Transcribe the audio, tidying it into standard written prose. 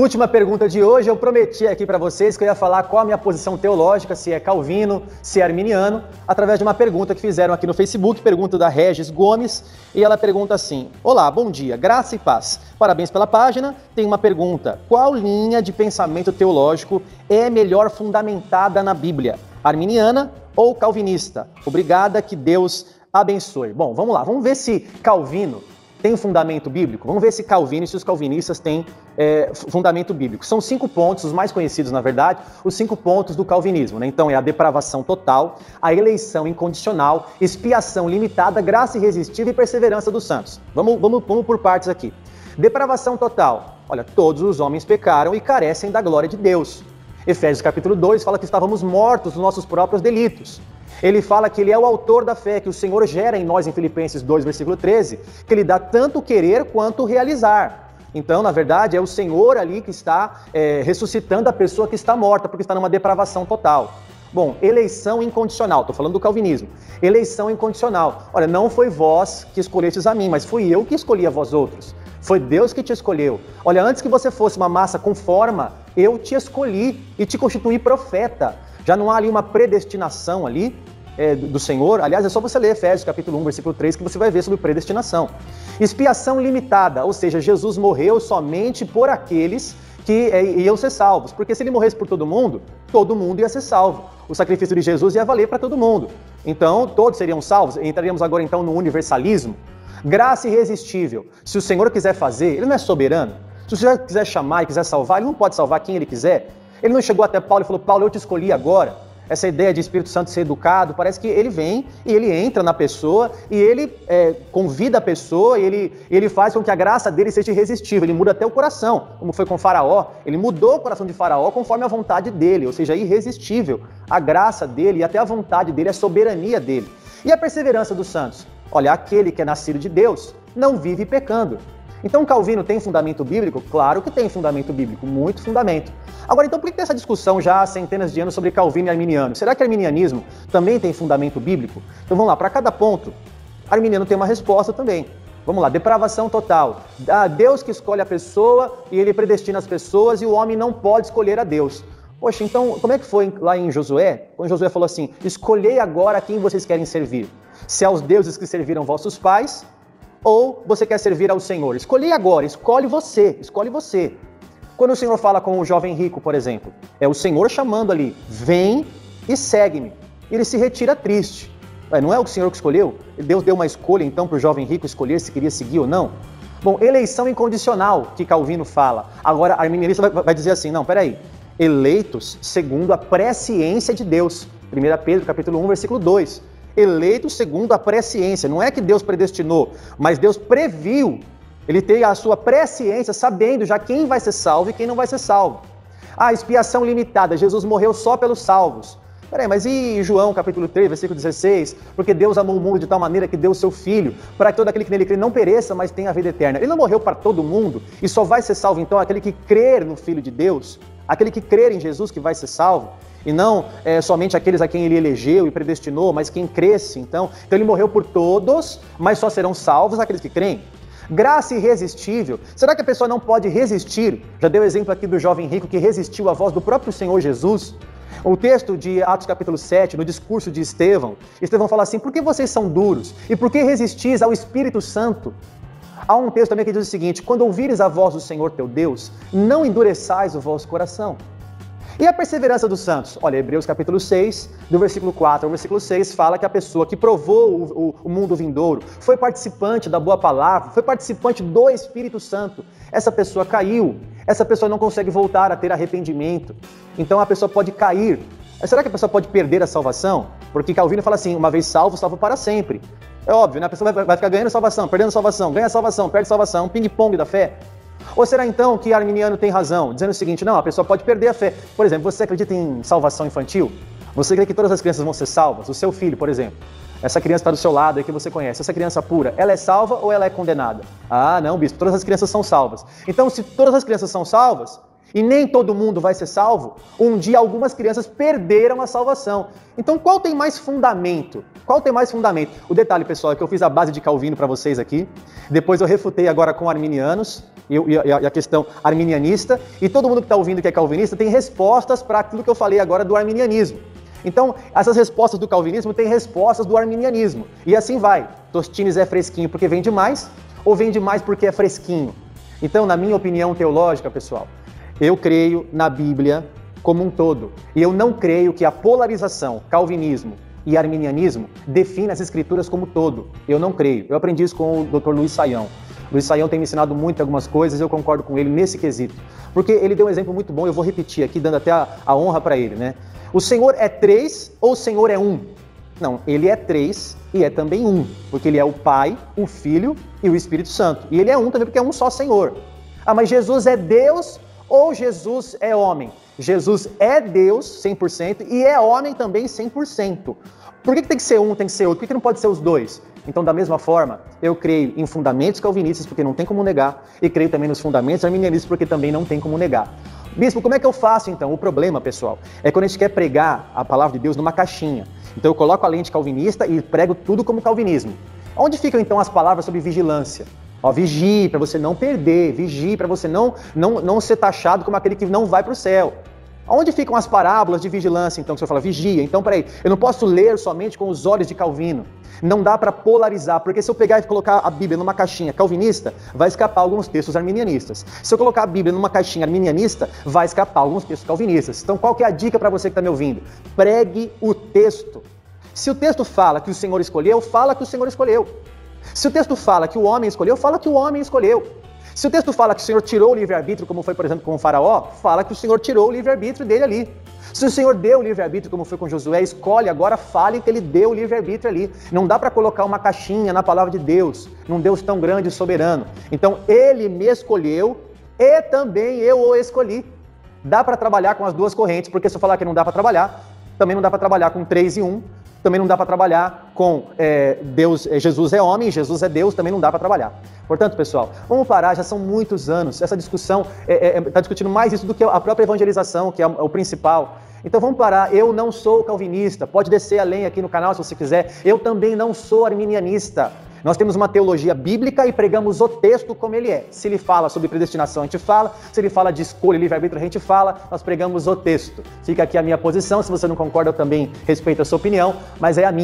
Última pergunta de hoje, eu prometi aqui para vocês que eu ia falar qual a minha posição teológica, se é calvino, se é arminiano, através de uma pergunta que fizeram aqui no Facebook, pergunta da Regis Gomes, e ela pergunta assim: olá, bom dia, graça e paz. Parabéns pela página. Tem uma pergunta: qual linha de pensamento teológico é melhor fundamentada na Bíblia? Arminiana ou calvinista? Obrigada, que Deus abençoe. Bom, vamos lá, vamos ver se Calvino tem fundamento bíblico? Vamos ver se Calvino e se os calvinistas têm fundamento bíblico. São 5 pontos, os mais conhecidos, na verdade, os 5 pontos do calvinismo, né? Então é a depravação total, a eleição incondicional, expiação limitada, graça irresistível e perseverança dos santos. Vamos por partes aqui. Depravação total. Olha, todos os homens pecaram e carecem da glória de Deus. Efésios capítulo 2 fala que estávamos mortos nos nossos próprios delitos. Ele fala que ele é o autor da fé, que o Senhor gera em nós, em Filipenses 2, versículo 13, que ele dá tanto o querer quanto o realizar. Então, na verdade, é o Senhor ali que está ressuscitando a pessoa que está morta, porque está numa depravação total. Bom, eleição incondicional, estou falando do calvinismo. Eleição incondicional. Olha, não foi vós que escolhestes a mim, mas fui eu que escolhi a vós outros. Foi Deus que te escolheu. Olha, antes que você fosse uma massa com forma, eu te escolhi e te constituí profeta. Já não há ali uma predestinação ali do Senhor. Aliás, é só você ler Efésios capítulo 1, versículo 3, que você vai ver sobre predestinação. Expiação limitada, ou seja, Jesus morreu somente por aqueles que iam ser salvos. Porque se ele morresse por todo mundo ia ser salvo. O sacrifício de Jesus ia valer para todo mundo. Então, todos seriam salvos. Entraríamos agora então no universalismo. Graça irresistível. Se o Senhor quiser fazer, ele não é soberano. Se o Senhor quiser chamar e quiser salvar, ele não pode salvar quem ele quiser. Ele não chegou até Paulo e falou: Paulo, eu te escolhi agora. Essa ideia de Espírito Santo ser educado, parece que ele vem e ele entra na pessoa e ele convida a pessoa e ele faz com que a graça dele seja irresistível. Ele muda até o coração, como foi com Faraó. Ele mudou o coração de Faraó conforme a vontade dele, ou seja, irresistível. A graça dele e até a vontade dele, a soberania dele. E a perseverança dos santos? Olha, aquele que é nascido de Deus não vive pecando. Então Calvino tem fundamento bíblico? Claro que tem fundamento bíblico, muito fundamento. Agora, então, por que tem essa discussão já há centenas de anos sobre Calvino e arminiano? Será que arminianismo também tem fundamento bíblico? Então vamos lá, para cada ponto, arminiano tem uma resposta também. Vamos lá, depravação total. Deus que escolhe a pessoa e ele predestina as pessoas e o homem não pode escolher a Deus. Poxa, então como é que foi lá em Josué? Quando Josué falou assim: escolhei agora a quem vocês querem servir. Se aos deuses que serviram vossos pais, ou você quer servir ao Senhor? Escolhi agora, escolhe você, escolhe você. Quando o Senhor fala com o jovem rico, por exemplo, é o Senhor chamando ali: vem e segue-me. Ele se retira triste. Não é o Senhor que escolheu? Deus deu uma escolha então para o jovem rico escolher se queria seguir ou não? Bom, eleição incondicional, que Calvino fala. Agora, a arminianista vai dizer assim: não, peraí, eleitos segundo a presciência de Deus. 1 Pedro capítulo 1, versículo 2. Eleitos segundo a presciência. Não é que Deus predestinou, mas Deus previu. Ele tem a sua presciência, sabendo já quem vai ser salvo e quem não vai ser salvo. Expiação limitada. Jesus morreu só pelos salvos. Peraí, mas e João capítulo 3, versículo 16? Porque Deus amou o mundo de tal maneira que deu o seu Filho, para que todo aquele que nele crê não pereça, mas tenha a vida eterna. Ele não morreu para todo mundo, e só vai ser salvo então aquele que crer no Filho de Deus, aquele que crer em Jesus que vai ser salvo. E não somente aqueles a quem ele elegeu e predestinou, mas quem cresce, então. Então ele morreu por todos, mas só serão salvos aqueles que creem. Graça irresistível. Será que a pessoa não pode resistir? Já deu exemplo aqui do jovem rico que resistiu à voz do próprio Senhor Jesus. O texto de Atos capítulo 7, no discurso de Estevão fala assim: por que vocês são duros? E por que resistis ao Espírito Santo? Há um texto também que diz o seguinte: quando ouvires a voz do Senhor teu Deus, não endureçais o vosso coração. E a perseverança dos santos? Olha, Hebreus capítulo 6, do versículo 4 ao versículo 6, fala que a pessoa que provou o mundo vindouro, foi participante da boa palavra, foi participante do Espírito Santo. Essa pessoa caiu, essa pessoa não consegue voltar a ter arrependimento. Então a pessoa pode cair. Será que a pessoa pode perder a salvação? Porque Calvino fala assim: uma vez salvo, salvo para sempre. É óbvio, né? A pessoa vai ficar ganhando salvação, perdendo salvação, ganha salvação, perde salvação, ping-pong da fé. Ou será então que arminiano tem razão, dizendo o seguinte: não, a pessoa pode perder a fé. Por exemplo, você acredita em salvação infantil? Você crê que todas as crianças vão ser salvas? O seu filho, por exemplo. Essa criança está do seu lado aí que você conhece. Essa criança pura, ela é salva ou ela é condenada? Não, bispo, todas as crianças são salvas. Então, se todas as crianças são salvas, e nem todo mundo vai ser salvo, um dia algumas crianças perderam a salvação. Então qual tem mais fundamento? Qual tem mais fundamento? O detalhe, pessoal, é que eu fiz a base de Calvino para vocês aqui, depois eu refutei agora com arminianos, e a questão arminianista, e todo mundo que está ouvindo que é calvinista tem respostas para aquilo que eu falei agora do arminianismo. Então, essas respostas do calvinismo têm respostas do arminianismo. E assim vai. Tostines é fresquinho porque vende mais, ou vende mais porque é fresquinho? Então, na minha opinião teológica, pessoal, eu creio na Bíblia como um todo. E eu não creio que a polarização calvinismo e arminianismo defina as escrituras como todo. Eu não creio. Eu aprendi isso com o Dr. Luiz Saião. Luiz Saião tem me ensinado muito algumas coisas, eu concordo com ele nesse quesito. Porque ele deu um exemplo muito bom, eu vou repetir aqui, dando até a honra para ele, né? O Senhor é três ou o Senhor é um? Não, ele é três e é também um, porque ele é o Pai, o Filho e o Espírito Santo. E ele é um também porque é um só Senhor. Ah, mas Jesus é Deus ou Jesus é homem? Jesus é Deus 100% e é homem também 100%. Por que tem que ser um, tem que ser outro? Por que não pode ser os dois? Então, da mesma forma, eu creio em fundamentos calvinistas, porque não tem como negar, e creio também nos fundamentos arminianistas, porque também não tem como negar. Bispo, como é que eu faço então? O problema, pessoal, é quando a gente quer pregar a palavra de Deus numa caixinha. Então eu coloco a lente calvinista e prego tudo como calvinismo. Onde ficam então as palavras sobre vigilância? Ó, vigie para você não perder, vigie para você não ser taxado como aquele que não vai para o céu. Onde ficam as parábolas de vigilância, então, que o senhor fala, vigia? Então, peraí, eu não posso ler somente com os olhos de Calvino. Não dá para polarizar, porque se eu pegar e colocar a Bíblia numa caixinha calvinista, vai escapar alguns textos arminianistas. Se eu colocar a Bíblia numa caixinha arminianista, vai escapar alguns textos calvinistas. Então, qual que é a dica para você que está me ouvindo? Pregue o texto. Se o texto fala que o Senhor escolheu, fala que o Senhor escolheu. Se o texto fala que o homem escolheu, fala que o homem escolheu. Se o texto fala que o Senhor tirou o livre-arbítrio, como foi, por exemplo, com o faraó, fala que o Senhor tirou o livre-arbítrio dele ali. Se o Senhor deu o livre-arbítrio, como foi com Josué, escolhe, agora fale que ele deu o livre-arbítrio ali. Não dá para colocar uma caixinha na palavra de Deus, num Deus tão grande e soberano. Então, ele me escolheu e também eu o escolhi. Dá para trabalhar com as duas correntes, porque se eu falar que não dá para trabalhar, também não dá para trabalhar com 3 e 1, também não dá para trabalhar com Deus, Jesus é homem, Jesus é Deus, também não dá para trabalhar. Portanto, pessoal, vamos parar, já são muitos anos, essa discussão está discutindo mais isso do que a própria evangelização, que é o principal. Então vamos parar, eu não sou calvinista, pode descer a lenha aqui no canal se você quiser, eu também não sou arminianista. Nós temos uma teologia bíblica e pregamos o texto como ele é. Se ele fala sobre predestinação, a gente fala. Se ele fala de escolha e livre-arbítrio, a gente fala. Nós pregamos o texto. Fica aqui a minha posição. Se você não concorda, eu também respeito a sua opinião, mas é a minha.